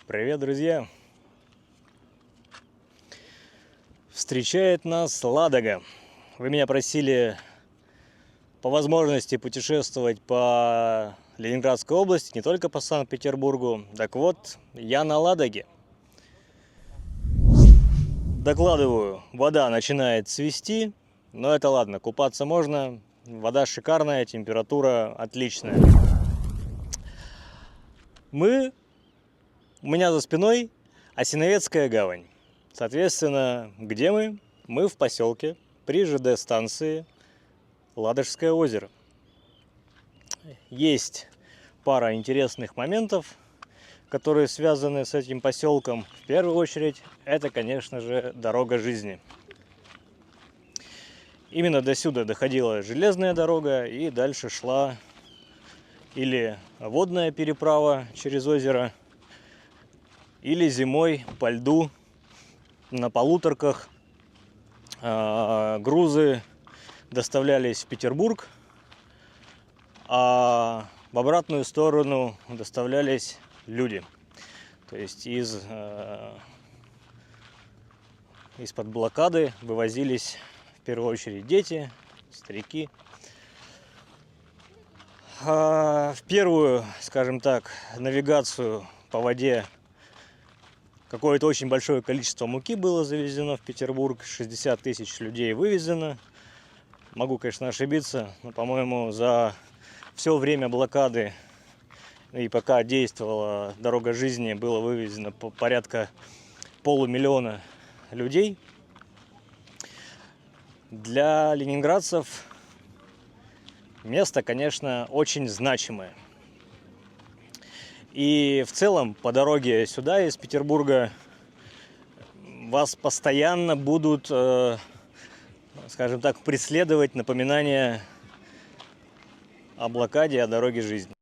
Привет, друзья! Встречает нас Ладога. Вы меня просили по возможности путешествовать по Ленинградской области, не только по Санкт-Петербургу. Так вот, я на Ладоге. Докладываю, вода начинает цвести, но это ладно, купаться можно. Вода шикарная, температура отличная. У меня за спиной Осиновецкая гавань. Соответственно, где мы? Мы в поселке при ЖД-станции Ладожское озеро. Есть пара интересных моментов, которые связаны с этим поселком. В первую очередь, это, конечно же, дорога жизни. Именно до сюда доходила железная дорога, и дальше шла или водная переправа через озеро, или зимой по льду на полуторках грузы доставлялись в Петербург, а в обратную сторону доставлялись люди. То есть из-под блокады вывозились в первую очередь дети, старики. В первую, скажем так, навигацию по воде какое-то очень большое количество муки было завезено в Петербург, 60 тысяч людей вывезено. Могу, конечно, ошибиться, но, по-моему, за все время блокады и пока действовала дорога жизни, было вывезено порядка 500 000 людей. Для ленинградцев место, конечно, очень значимое. И в целом по дороге сюда из Петербурга вас постоянно будут, скажем так, преследовать напоминания о блокаде, о дороге жизни.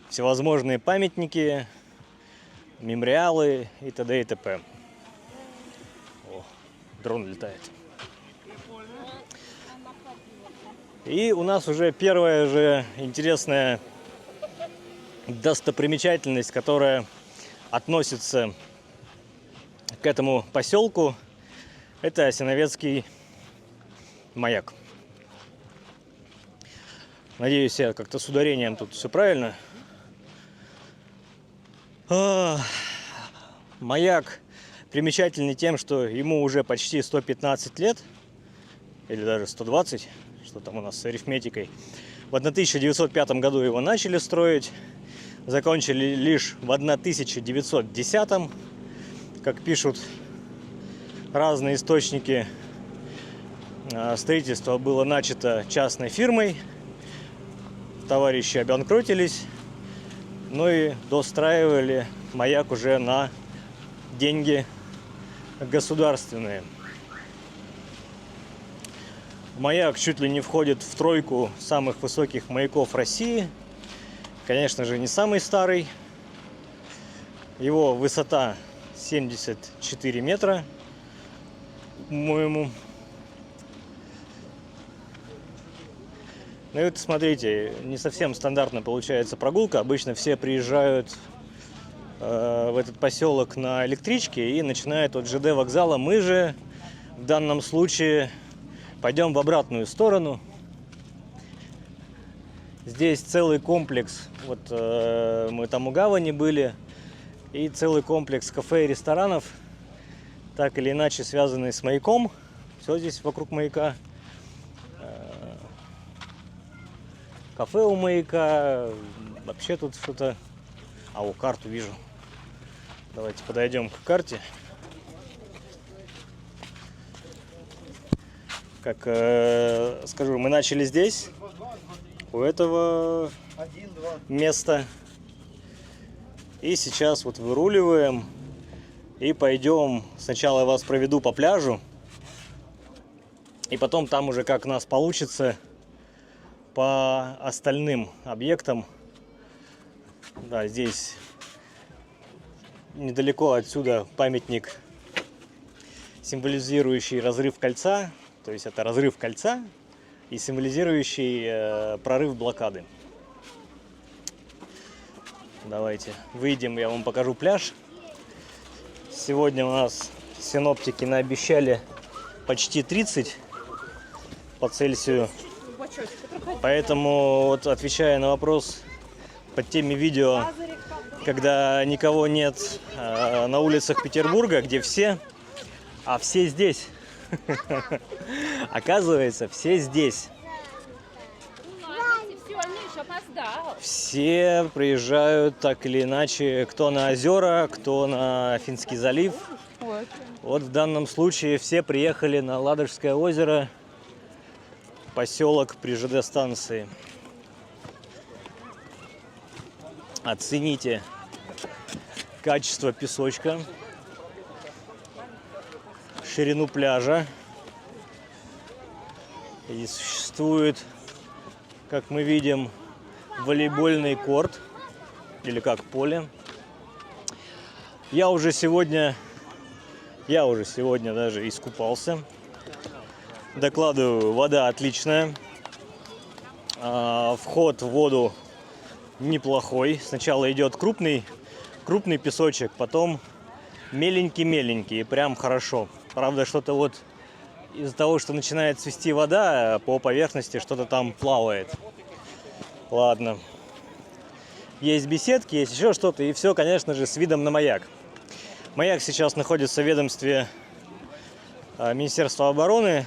Всевозможные памятники, мемориалы и т.д. и т.п. О, дрон летает. И у нас уже первая же интересная достопримечательность, которая относится к этому поселку, это Осиновецкий маяк. Надеюсь, я как-то с ударением тут все правильно. Маяк примечательный тем, что ему уже почти 115 лет, или даже 120, что там у нас с арифметикой. В 1905 году его начали строить, закончили лишь в 1910, как пишут разные источники. Строительство было начато частной фирмой, товарищи обанкротились, ну и достраивали маяк уже на деньги государственные. Маяк чуть ли не входит в тройку самых высоких маяков России. Конечно же, не самый старый. Его высота 74 метра, по-моему. Ну и вот смотрите, не совсем стандартно получается прогулка. Обычно все приезжают в этот поселок на электричке и начинают от ЖД вокзала. Мы же в данном случае пойдем в обратную сторону. Здесь целый комплекс, вот мы там у гавани были, и целый комплекс кафе и ресторанов, так или иначе связанные с маяком. Все здесь вокруг маяка. Кафе у маяка, вообще тут что-то... карту вижу. Давайте подойдем к карте. Как скажу, мы начали здесь, у этого места. И сейчас вот выруливаем и пойдем. Сначала я вас проведу по пляжу, и потом там уже как нас получится по остальным объектам. Да, здесь недалеко отсюда памятник, символизирующий разрыв кольца. То есть это разрыв кольца и символизирующий прорыв блокады. Давайте выйдем, я вам покажу пляж. Сегодня у нас синоптики наобещали почти 30 по Цельсию. Поэтому, вот, отвечая на вопрос под теми видео, когда никого нет на улицах Петербурга, где все, а все здесь. Оказывается, все здесь. Все приезжают так или иначе, кто на озера, кто на Финский залив. Вот в данном случае все приехали на Ладожское озеро, поселок при ЖД-станции. Оцените качество песочка, ширину пляжа. И существует, как мы видим, волейбольный корт, или как поле. Я уже сегодня даже искупался. Докладываю, вода отличная. Вход в воду неплохой. Сначала идет крупный песочек, потом меленький, прям хорошо. Правда, что-то вот из-за того, что начинает цвести вода, по поверхности что-то там плавает. Ладно. Есть беседки, есть еще что-то, и все, конечно же, с видом на маяк. Маяк сейчас находится в ведомстве Министерства обороны,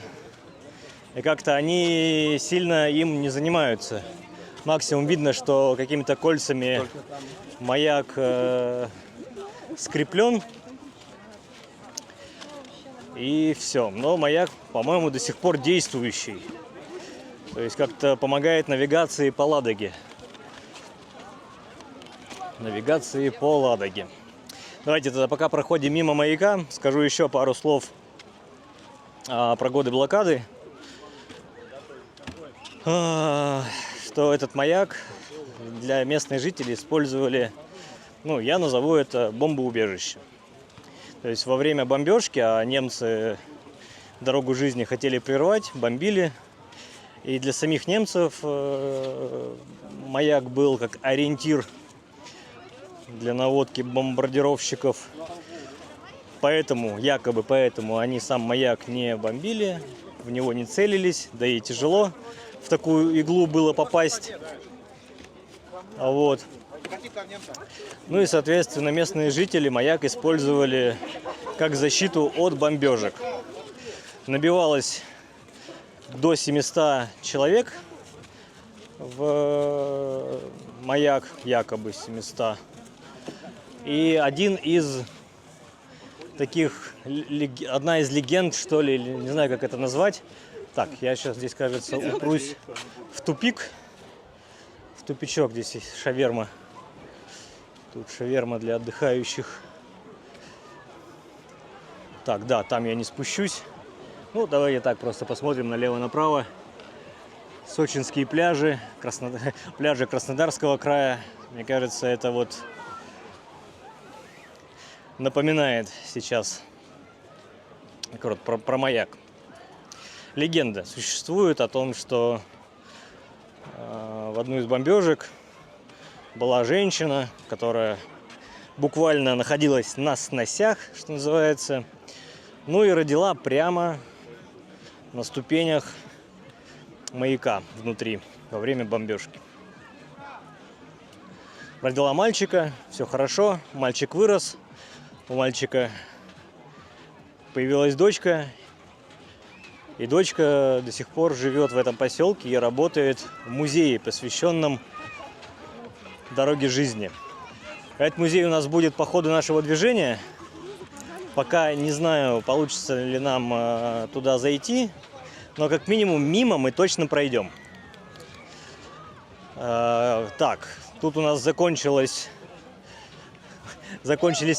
и как-то они сильно им не занимаются. Максимум видно, что какими-то кольцами маяк скреплен, и все. Но маяк, по-моему, до сих пор действующий. То есть как-то помогает навигации по Ладоге. Давайте тогда, пока проходим мимо маяка, скажу еще пару слов о погоде блокады. Что этот маяк для местных жителей использовали, я назову это бомбоубежище. То есть во время бомбежки, а немцы дорогу жизни хотели прервать, бомбили. И для самих немцев маяк был как ориентир для наводки бомбардировщиков. Якобы поэтому они сам маяк не бомбили, в него не целились, да и тяжело в такую иглу было попасть. Вот. И, соответственно, местные жители маяк использовали как защиту от бомбежек. Набивалось до 700 человек в маяк, якобы 700. И одна из легенд, что ли, не знаю, как это назвать. Так, я сейчас здесь, кажется, упрусь в тупичок, здесь есть шаверма. Тут шаверма для отдыхающих. Так, да, там я не спущусь. Давайте так просто посмотрим налево-направо. Сочинские пляжи, пляжи Краснодарского края. Мне кажется, это вот напоминает сейчас про маяк. Легенда существует о том, что в одну из бомбежек была женщина, которая буквально находилась на сносях, что называется, и родила прямо на ступенях маяка внутри во время бомбежки. Родила мальчика, все хорошо, мальчик вырос, у мальчика появилась дочка, и дочка до сих пор живет в этом поселке и работает в музее, посвященном дороге жизни. Этот музей у нас будет по ходу нашего движения. Пока не знаю, получится ли нам туда зайти, но как минимум мимо мы точно пройдем. Так, тут у нас закончились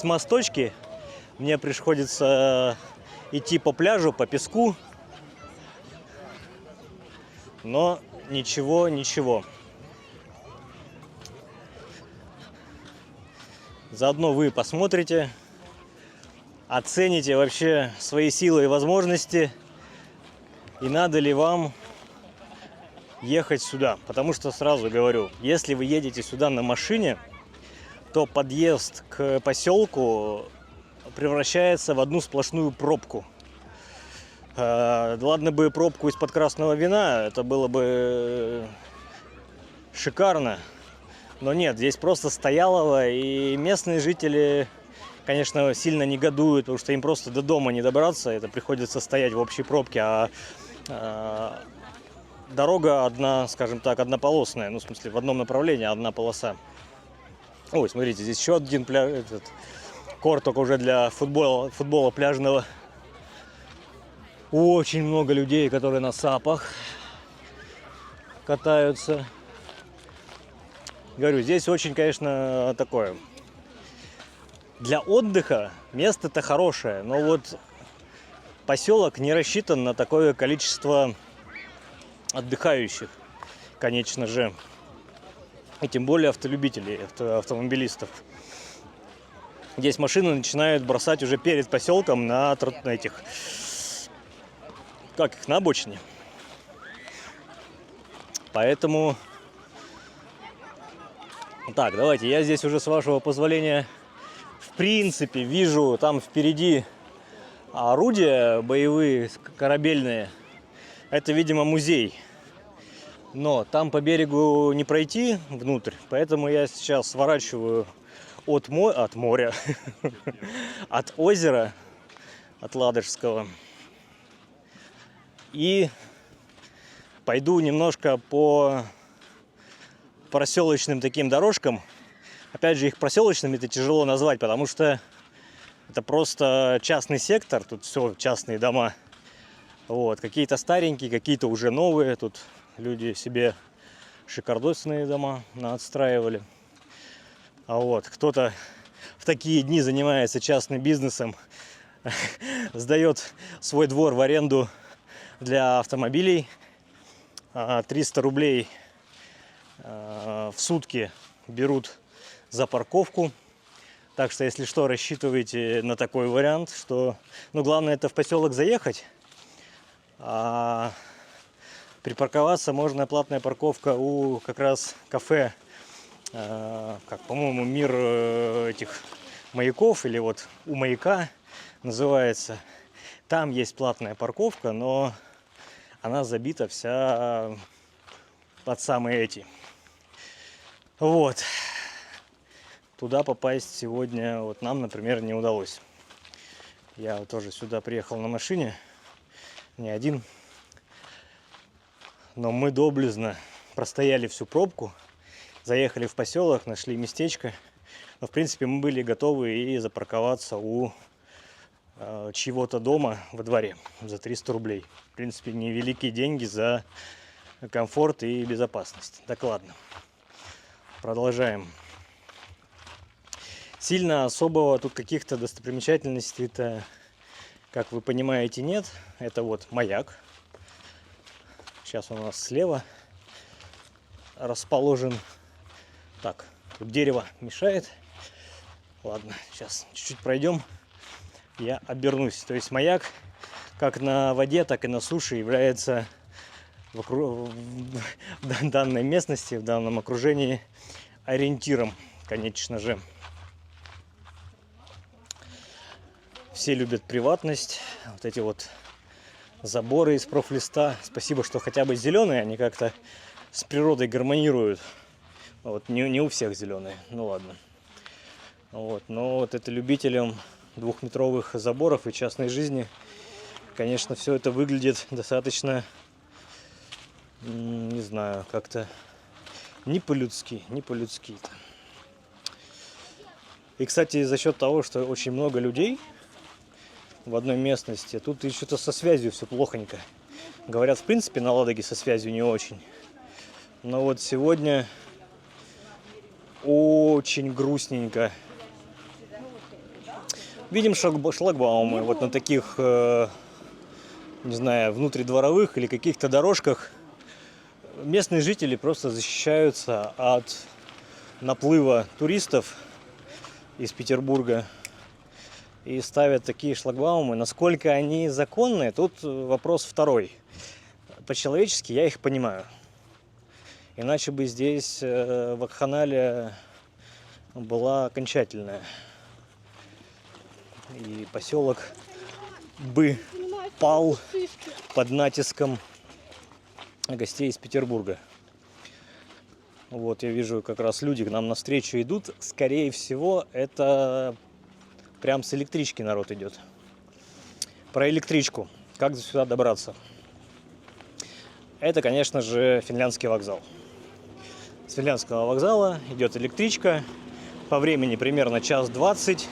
мосточки. Мне приходится идти по пляжу, по песку. Но ничего. Заодно вы посмотрите, оцените вообще свои силы и возможности, и надо ли вам ехать сюда. Потому что сразу говорю, если вы едете сюда на машине, то подъезд к поселку превращается в одну сплошную пробку. Ладно бы пробку из-под красного вина, это было бы шикарно. Но нет, здесь просто стоялово, и местные жители, конечно, сильно негодуют, потому что им просто до дома не добраться, это приходится стоять в общей пробке, дорога одна, скажем так, однополосная, ну, в смысле, в одном направлении одна полоса. Ой, смотрите, здесь еще один корт, только уже для футбола пляжного. Очень много людей, которые на сапах катаются. Говорю, здесь очень, конечно, такое. Для отдыха место-то хорошее, но вот поселок не рассчитан на такое количество отдыхающих, конечно же. И тем более автолюбителей, автомобилистов. Здесь машины начинают бросать уже перед поселком на этих, как их, на обочине. Поэтому... Так, давайте, я здесь уже, с вашего позволения, в принципе, вижу там впереди орудия боевые, корабельные. Это, видимо, музей. Но там по берегу не пройти внутрь, поэтому я сейчас сворачиваю от моря, от озера, от Ладожского. И пойду немножко по проселочным таким дорожкам. Опять же, их проселочными это тяжело назвать, потому что это просто частный сектор, тут все частные дома. Вот, какие-то старенькие, какие-то уже новые. Тут люди себе шикардосные дома наотстраивали. А вот, кто-то в такие дни занимается частным бизнесом, сдает свой двор в аренду для автомобилей. 300 рублей в сутки берут за парковку. Так что, если что, рассчитывайте на такой вариант, что... Ну, главное, это в поселок заехать. А припарковаться можно, платная парковка у как раз кафе, как, по-моему, мир этих маяков, или вот у маяка называется. Там есть платная парковка, но она забита вся под самые эти. Вот. Туда попасть сегодня вот нам, например, не удалось. Я вот тоже сюда приехал на машине, не один. Но мы доблестно простояли всю пробку, заехали в поселок, нашли местечко. Но, в принципе, мы были готовы и запарковаться у чьего-то дома во дворе за 300 рублей. В принципе, невеликие деньги за комфорт и безопасность. Так, ладно. Продолжаем. Сильно особого тут каких-то достопримечательностей-то, как вы понимаете, нет. Это вот маяк. Сейчас он у нас слева расположен. Так, тут дерево мешает. Ладно, сейчас чуть-чуть пройдем. Я обернусь. То есть маяк как на воде, так и на суше является в данной местности, в данном окружении ориентиром, конечно же. Все любят приватность. Вот эти вот заборы из профлиста. Спасибо, что хотя бы зеленые, они как-то с природой гармонируют. Вот не у всех зеленые, ну ладно. Вот, но вот это любителям двухметровых заборов и частной жизни, конечно, все это выглядит достаточно, не знаю, как-то не по-людски, не по-людски-то. И, кстати, за счет того, что очень много людей в одной местности, тут и что-то со связью все плохонько. Говорят, в принципе, на Ладоге со связью не очень. Но вот сегодня очень грустненько. Видим шлагбаумы вот на таких, не знаю, внутридворовых или каких-то дорожках. Местные жители просто защищаются от наплыва туристов из Петербурга и ставят такие шлагбаумы. Насколько они законные, тут вопрос второй. По-человечески я их понимаю. Иначе бы здесь вакханалия была окончательная. И поселок бы пал под натиском гостей из Петербурга. Вот я вижу, как раз люди к нам навстречу идут. Скорее всего, это прям с электрички народ идет. Про электричку. Как сюда добраться? Это, конечно же, Финляндский вокзал. С Финляндского вокзала идет электричка. По времени примерно 1:20.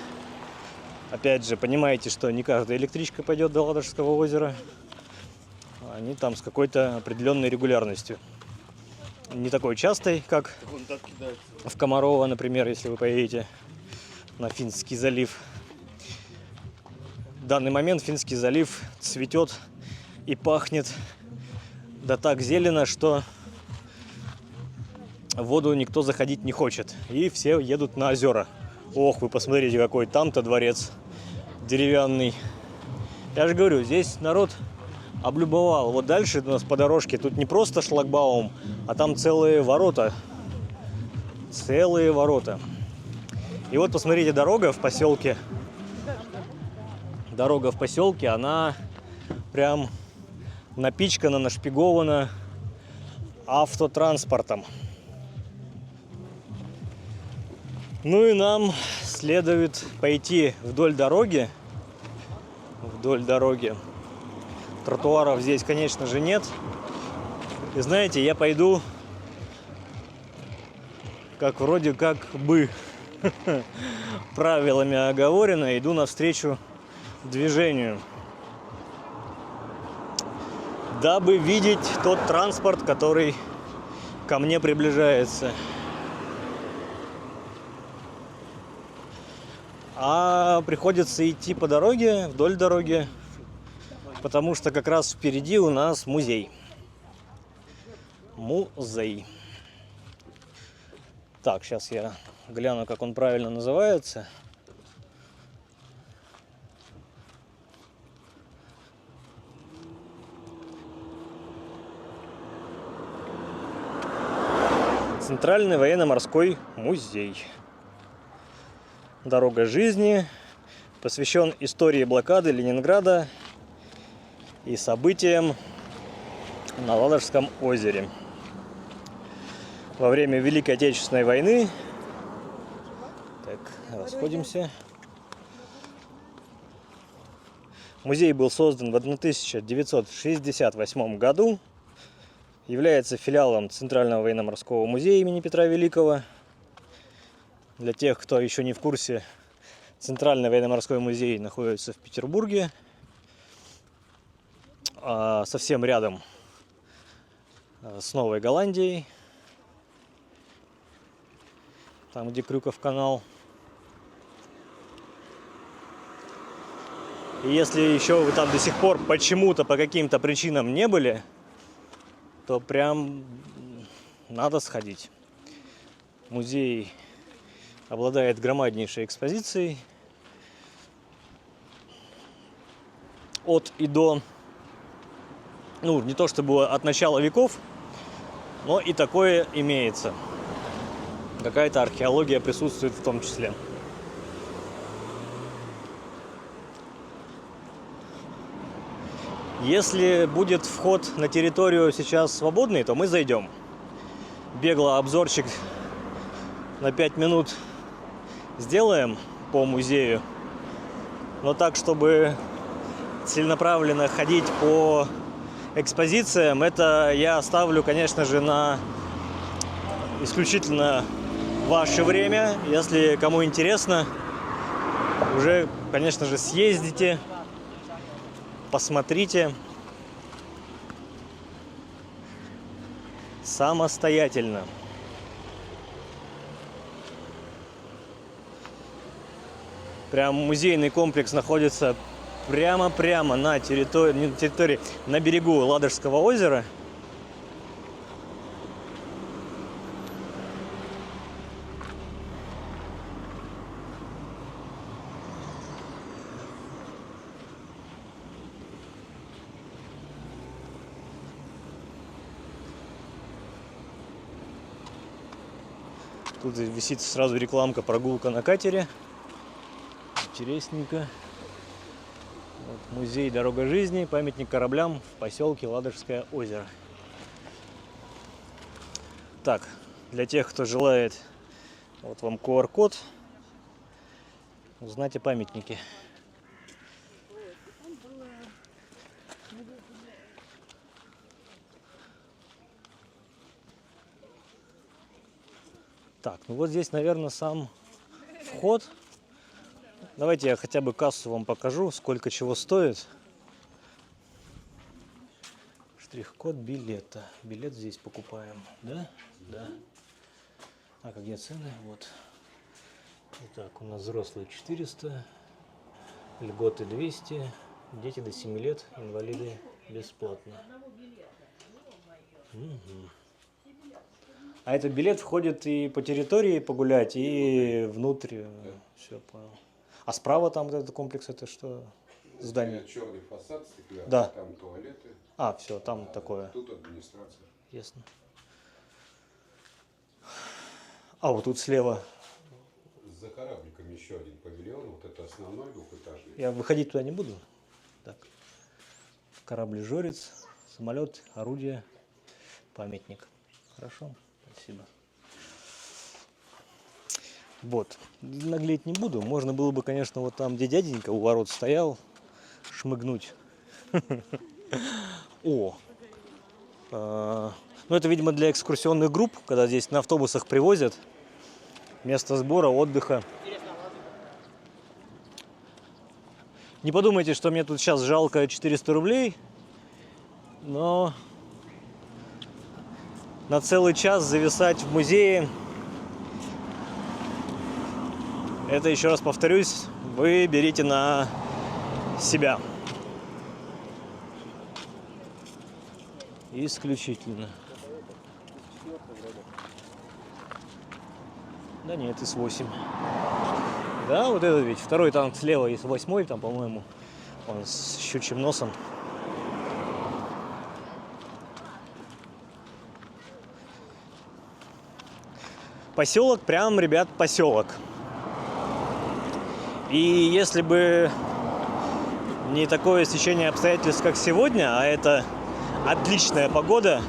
Опять же, понимаете, что не каждая электричка пойдет до Ладожского озера. Они там с какой-то определенной регулярностью. Не такой частой, как в Комарово, например, если вы поедете на Финский залив. В данный момент Финский залив цветет и пахнет да так зелено, что в воду никто заходить не хочет. И все едут на озера. Ох, вы посмотрите, какой там-то дворец деревянный. Я же говорю, здесь народ облюбовал. Вот дальше у нас по дорожке тут не просто шлагбаум, а там целые ворота. Целые ворота. И вот посмотрите, дорога в поселке. Дорога в поселке, она прям напичкана, нашпигована автотранспортом. Ну и нам следует пойти вдоль дороги. Вдоль дороги. Тротуаров здесь, конечно же, нет. И знаете, я пойду как вроде как бы правилами оговорено, иду навстречу движению, дабы видеть тот транспорт, который ко мне приближается. А приходится идти по дороге, вдоль дороги, потому что как раз впереди у нас музей. Музей. Так, сейчас я гляну, как он правильно называется. Центральный военно-морской музей. Дорога жизни. Посвящен истории блокады Ленинграда и событиям на Ладожском озере. Во время Великой Отечественной войны. Так, расходимся. Музей был создан в 1968 году. Является филиалом Центрального военно-морского музея имени Петра Великого. Для тех, кто еще не в курсе, Центральный военно-морской музей находится в Петербурге. Совсем рядом с Новой Голландией. Там, где Крюков канал. И если еще вы там до сих пор почему-то, по каким-то причинам не были, то прям надо сходить. Музей обладает громаднейшей экспозицией. От и до, ну, не то чтобы от начала веков, но и такое имеется. Какая-то археология присутствует в том числе. Если будет вход на территорию сейчас свободный, то мы зайдем. Бегло обзорчик на 5 минут сделаем по музею. Но так, чтобы целенаправленно ходить по экспозициям, это я оставлю, конечно же, на исключительно ваше время. Если кому интересно, уже, конечно же, съездите, посмотрите самостоятельно. Прям музейный комплекс находится прямо на территории, не на территории, на берегу Ладожского озера. Тут висит сразу рекламка «Прогулка на катере». Интересненько. Вот, музей «Дорога жизни», памятник кораблям в поселке Ладожское озеро. Так, для тех, кто желает, вот вам QR-код, узнать о памятнике. Так, ну вот здесь, наверное, сам вход. Давайте я хотя бы кассу вам покажу, сколько чего стоит. Штрих-код билета. Билет здесь покупаем, да? Да. А где цены? Вот. Итак, у нас взрослые 400, льготы 200, дети до 7 лет, инвалиды бесплатно. Угу. А этот билет входит и по территории погулять, и внутрь. Все, понял. А справа там вот этот комплекс, это что? Здание? Черный фасад стеклянный, да. Там туалеты. А, все, там такое. Тут администрация. Ясно. А вот тут слева. За корабликом еще один павильон, вот это основной двухэтажный. Я выходить туда не буду. Так. Корабль Жорец, самолет, орудие, памятник. Хорошо, спасибо. Вот. Наглеть не буду. Можно было бы, конечно, вот там, где дяденька у ворот стоял, шмыгнуть. О! Ну, это, видимо, для экскурсионных групп, когда здесь на автобусах привозят. Место сбора, отдыха. Не подумайте, что мне тут сейчас жалко 400 рублей, но на целый час зависать в музее, это, еще раз повторюсь, вы берите на себя. Исключительно. Да нет, ИС-8. Да, вот этот ведь. Второй танк слева, ИС-8, там, по-моему, он с щучьим носом. Поселок, прям, ребят, поселок. И если бы не такое стечение обстоятельств, как сегодня, а это отличная погода,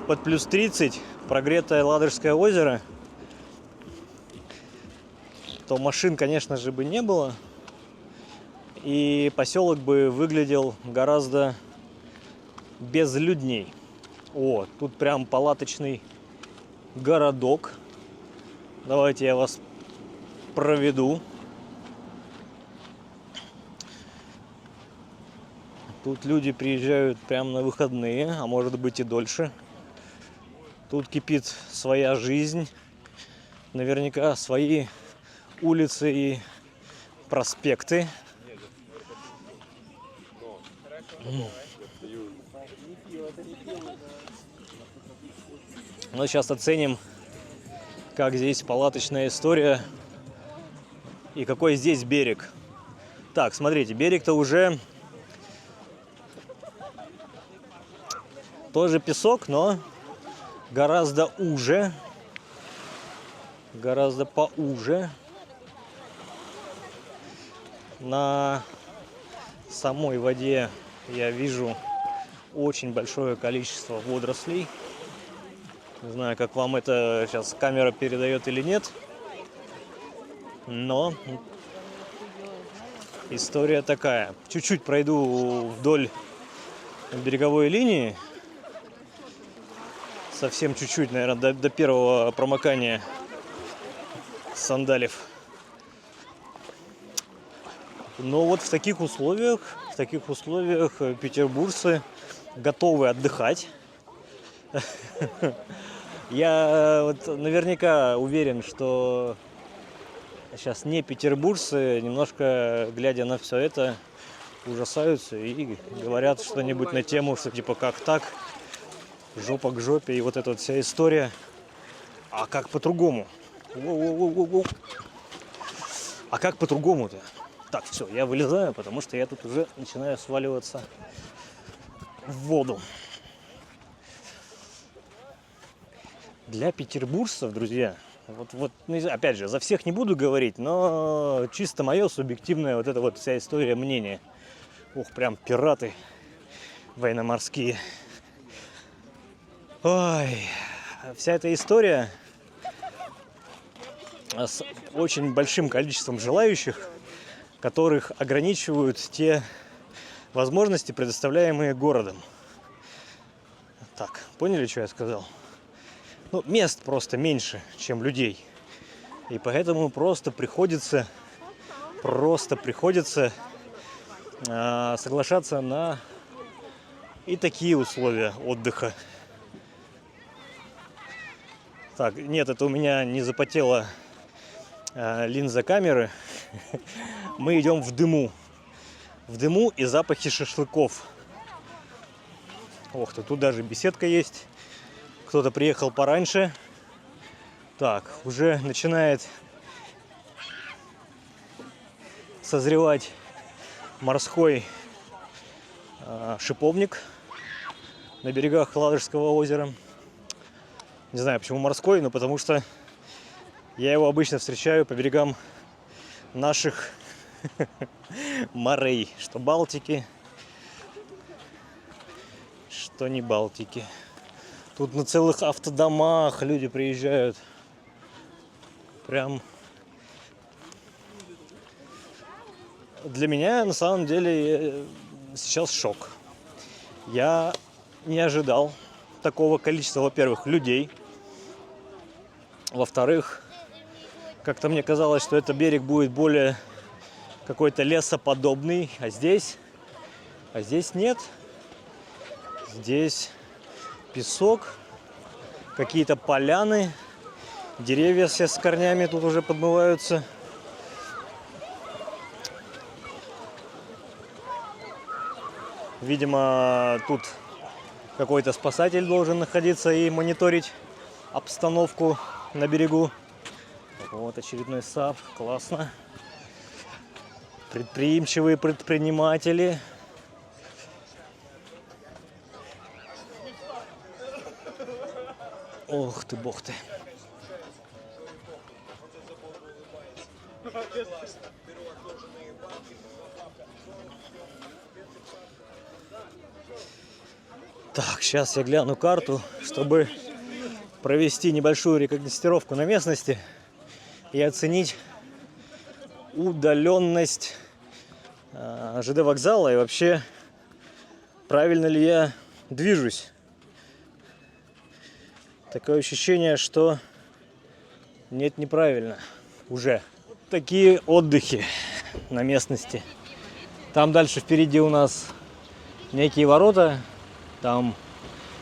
под плюс 30, прогретое Ладожское озеро, то машин, конечно же, бы не было. И поселок бы выглядел гораздо безлюдней. О, тут прям палаточный городок. Давайте я вас проведу. Тут люди приезжают прямо на выходные, а может быть и дольше. Тут кипит своя жизнь. Наверняка свои улицы и проспекты. Ну, сейчас оценим, как здесь палаточная история и какой здесь берег. Так, смотрите, берег-то уже тоже песок, но гораздо уже, гораздо поуже. На самой воде я вижу очень большое количество водорослей. Не знаю, как вам это сейчас камера передает или нет, но история такая. Чуть-чуть пройду вдоль береговой линии, совсем чуть-чуть, наверное, до первого промокания сандалев. Но вот в таких условиях петербуржцы готовы отдыхать. Я вот наверняка уверен, что сейчас не петербуржцы, немножко глядя на все это, ужасаются и говорят что-нибудь на тему, что типа как так, жопа к жопе и вот эта вот вся история. А как по-другому? А как по-другому-то? Так, все, я вылезаю, потому что я тут уже начинаю сваливаться в воду. Для петербуржцев, друзья, Вот, ну, опять же, за всех не буду говорить, но чисто мое субъективное вот эта вот вся история мнение. Ух, прям пираты военно-морские. Ой, вся эта история с очень большим количеством желающих, которых ограничивают те возможности, предоставляемые городом. Так, поняли, что я сказал? Ну, мест просто меньше, чем людей. И поэтому просто приходится соглашаться на и такие условия отдыха. Так, нет, это у меня не запотела линза камеры. Мы идем в дыму. В дыму и запахе шашлыков. Ох ты, тут даже беседка есть. Кто-то приехал пораньше. Так, уже начинает созревать морской шиповник на берегах Ладожского озера. Не знаю, почему морской, но потому что я его обычно встречаю по берегам наших морей. Что Балтики, что не Балтики. Тут на целых автодомах люди приезжают. Прям для меня на самом деле сейчас шок. Я не ожидал такого количества, во-первых, людей. Во-вторых, как-то мне казалось, что этот берег будет более какой-то лесоподобный, а здесь нет. Здесь песок, какие-то поляны, деревья все с корнями тут уже подмываются. Видимо, тут какой-то спасатель должен находиться и мониторить обстановку на берегу. Вот очередной САП, классно. Предприимчивые предприниматели. Ох ты, бог ты. Так, сейчас я гляну карту, чтобы провести небольшую рекогностировку на местности и оценить удаленность ЖД вокзала и вообще правильно ли я движусь. Такое ощущение, что нет, неправильно уже. Такие отдыхи на местности. Там дальше впереди у нас некие ворота. Там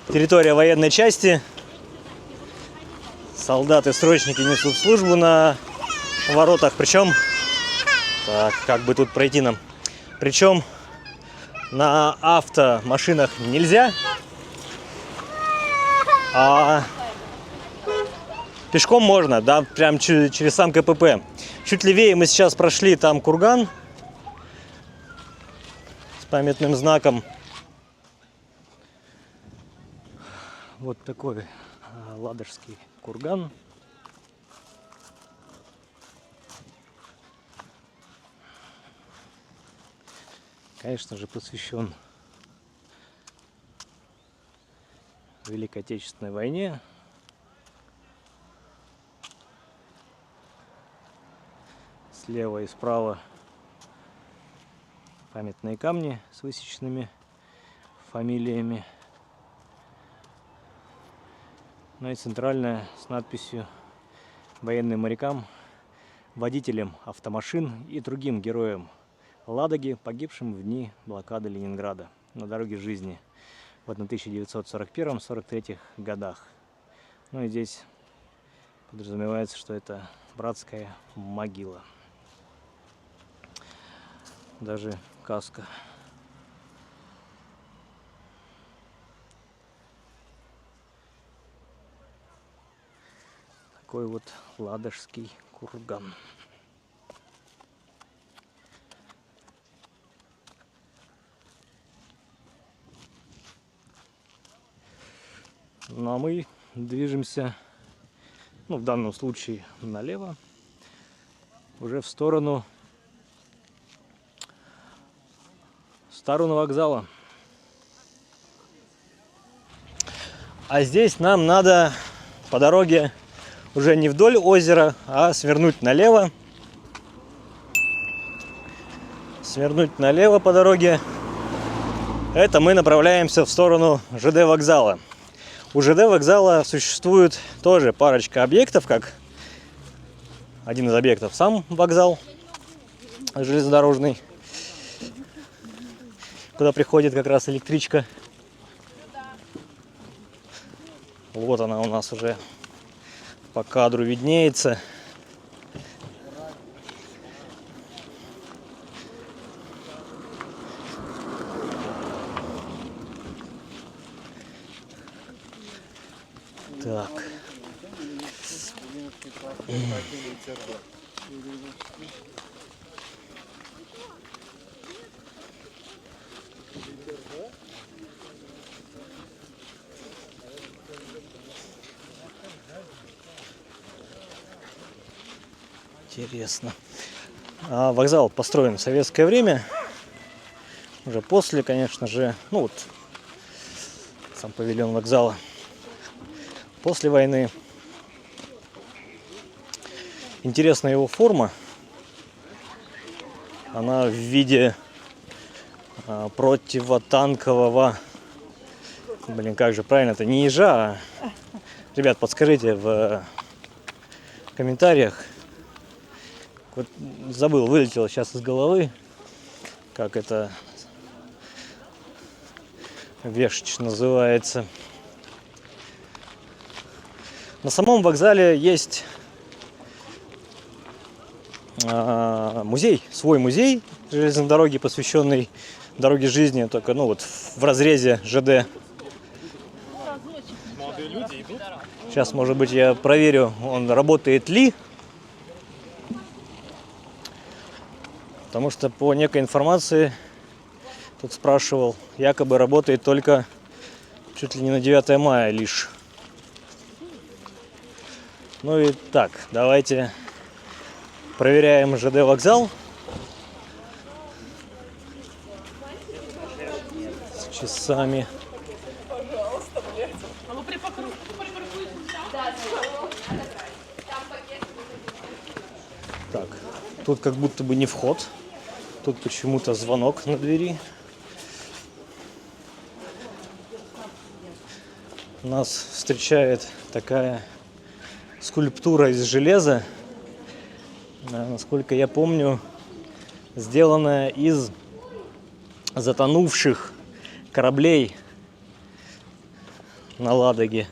территория военной части. Солдаты-срочники несут службу на воротах. Причем, так, как бы тут пройти нам? Причем на автомашинах нельзя, а пешком можно, да, прям через сам КПП. Чуть левее мы сейчас прошли, там курган с памятным знаком. Вот такой ладожский курган. Конечно же, посвящен Великой Отечественной войне. Слева и справа памятные камни с высеченными фамилиями. Ну и центральная с надписью «Военным морякам, водителям автомашин и другим героям Ладоги, погибшим в дни блокады Ленинграда на дороге жизни в 1941-43 годах». Ну и здесь подразумевается, что это братская могила. Даже каска. Такой вот ладожский курган. Ну а мы движемся ну, в данном случае налево, уже в сторону Старого вокзала. А здесь нам надо по дороге уже не вдоль озера, а свернуть налево. Свернуть налево по дороге. Это мы направляемся в сторону ЖД вокзала. У ЖД вокзала существует тоже парочка объектов, как один из объектов сам вокзал железнодорожный, куда приходит как раз электричка. Вот она у нас уже по кадру виднеется. Так. Интересно. Вокзал построен в советское время. Уже после, конечно же, ну вот сам павильон вокзала. После войны. Интересная его форма. Она в виде противотанкового... Блин, как же правильно это? Не ежа, а... Ребят, подскажите в комментариях. Вот забыл, вылетело сейчас из головы, как это вешач называется. На самом вокзале есть музей, свой музей железной дороги, посвященный дороге жизни, только ну вот в разрезе ЖД. Сейчас, может быть, я проверю, он работает ли. Потому что по некой информации, тут спрашивал, якобы работает только чуть ли не на 9 мая лишь. Ну и так, давайте проверяем ЖД вокзал. С часами. Так, тут как будто бы не вход. Тут почему-то звонок на двери. Нас встречает такая скульптура из железа, насколько я помню, сделанная из затонувших кораблей на Ладоге.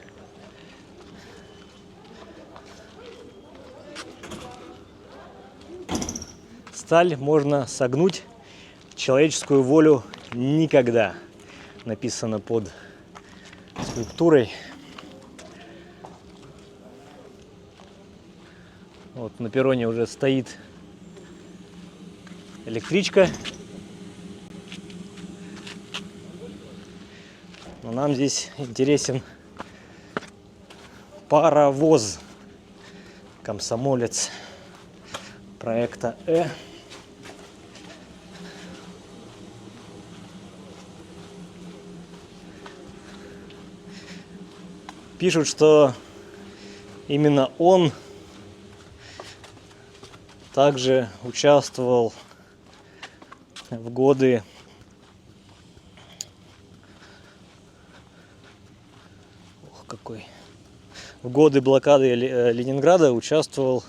Сталь можно согнуть, человеческую волю никогда. Написано под скульптурой. Вот на перроне уже стоит электричка. Но нам здесь интересен паровоз. Комсомолец проекта Э. Пишут, что именно он также участвовал в годы в годы блокады Ленинграда, участвовал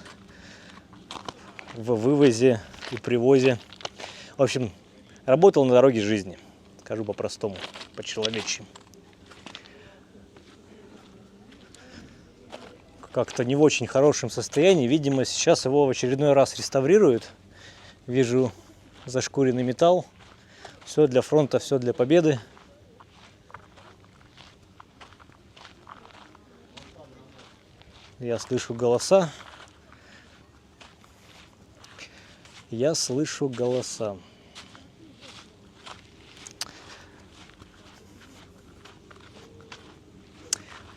в вывозе и привозе. В общем, работал на дороге жизни. Скажу по-простому, по-человечьи. Как-то не в очень хорошем состоянии. Видимо, сейчас его в очередной раз реставрируют. Вижу зашкуренный металл. Все для фронта, все для победы. Я слышу голоса. Я слышу голоса.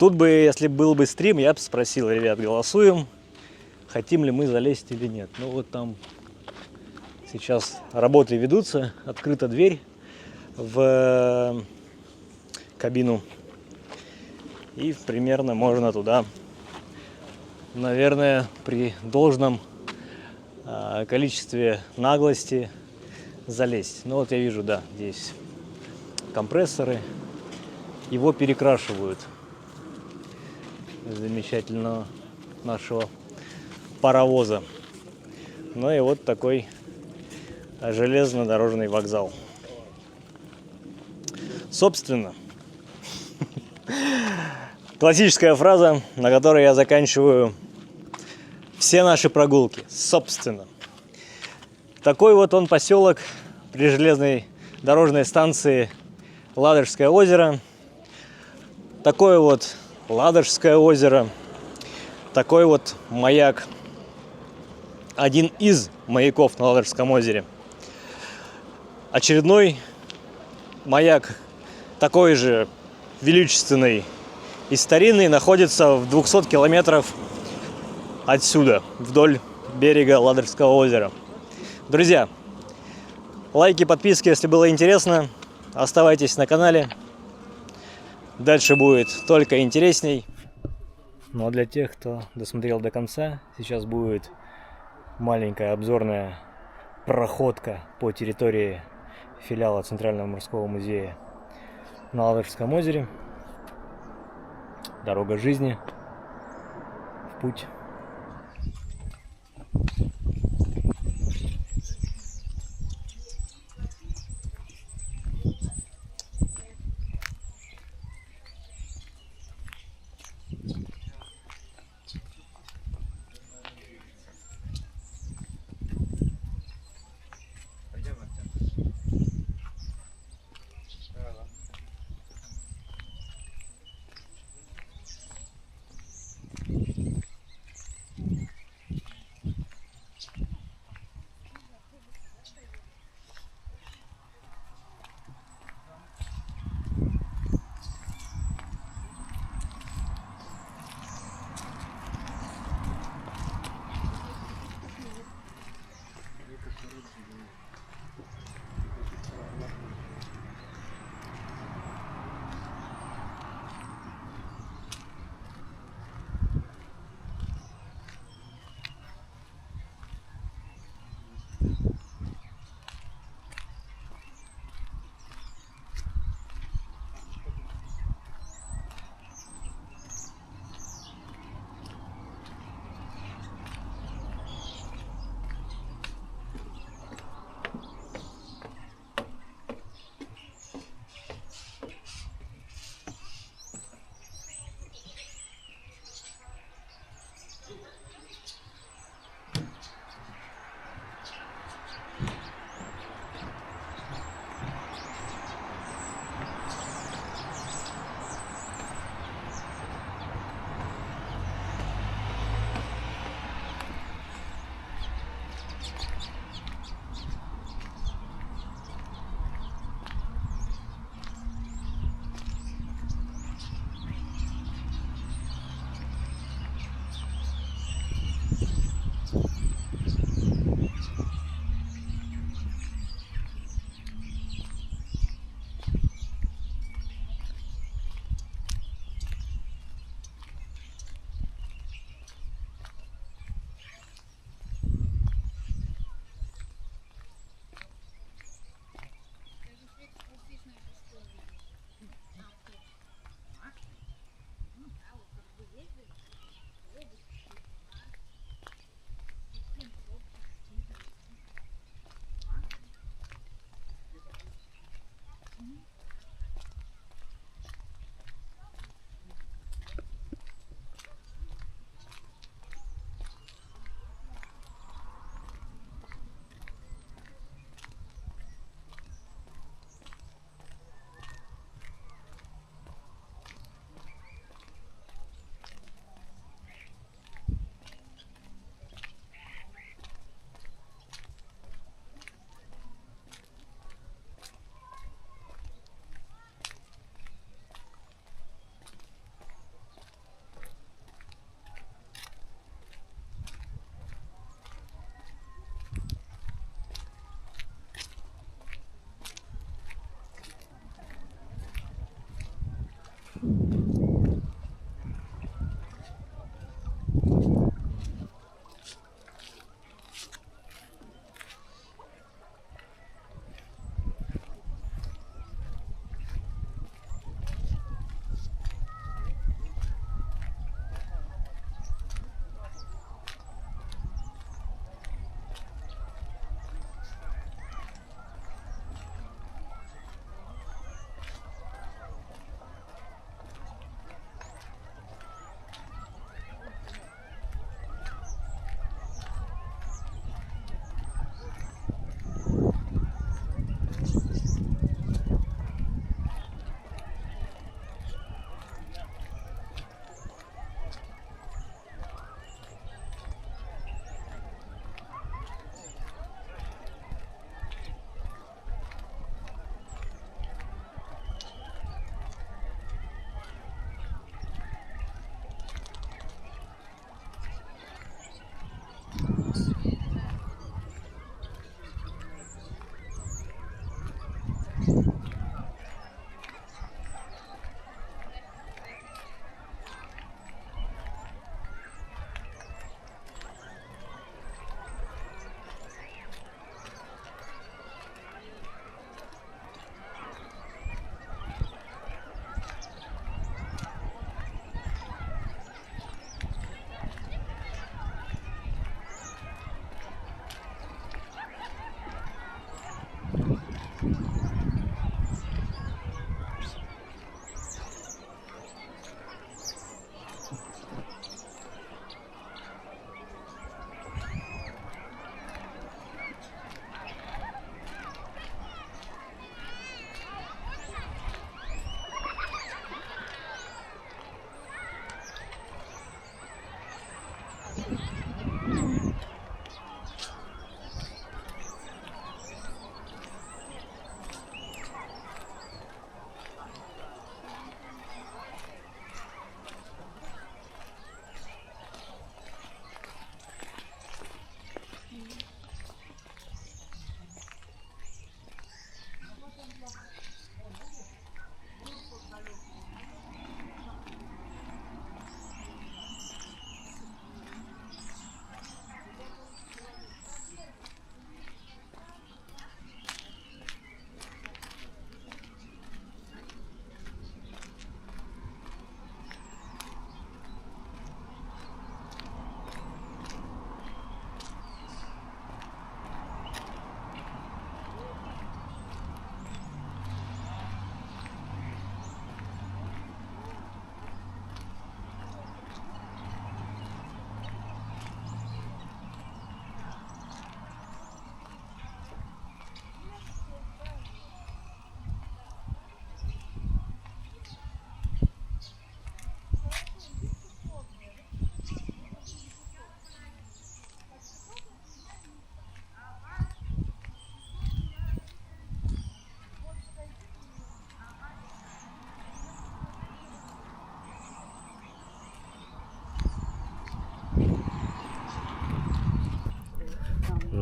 Тут бы, если был бы стрим, я бы спросил, ребят, голосуем, хотим ли мы залезть или нет. Ну вот там сейчас работы ведутся, открыта дверь в кабину. И примерно можно туда, наверное, при должном количестве наглости залезть. Ну вот я вижу, да, здесь компрессоры. Его перекрашивают. Замечательного нашего паровоза. Ну и вот такой железнодорожный вокзал. Собственно, классическая фраза, на которой я заканчиваю все наши прогулки. Собственно. Такой вот он поселок при железной дорожной станции Ладожское озеро. Такое вот Ладожское озеро. Такой вот маяк. Один из маяков на Ладожском озере. Очередной маяк, такой же величественный и старинный, находится в 200 километров отсюда, вдоль берега Ладожского озера. Друзья, лайки, подписки, если было интересно. Оставайтесь на канале. Дальше будет только интересней. Ну а для тех, кто досмотрел до конца, сейчас будет маленькая обзорная проходка по территории филиала Центрального морского музея на Ладожском озере. Дорога жизни. В путь.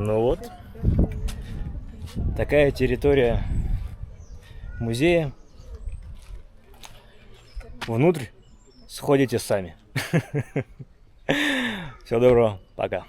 Ну вот. Такая территория музея. Внутрь сходите сами. Всего доброго. Пока.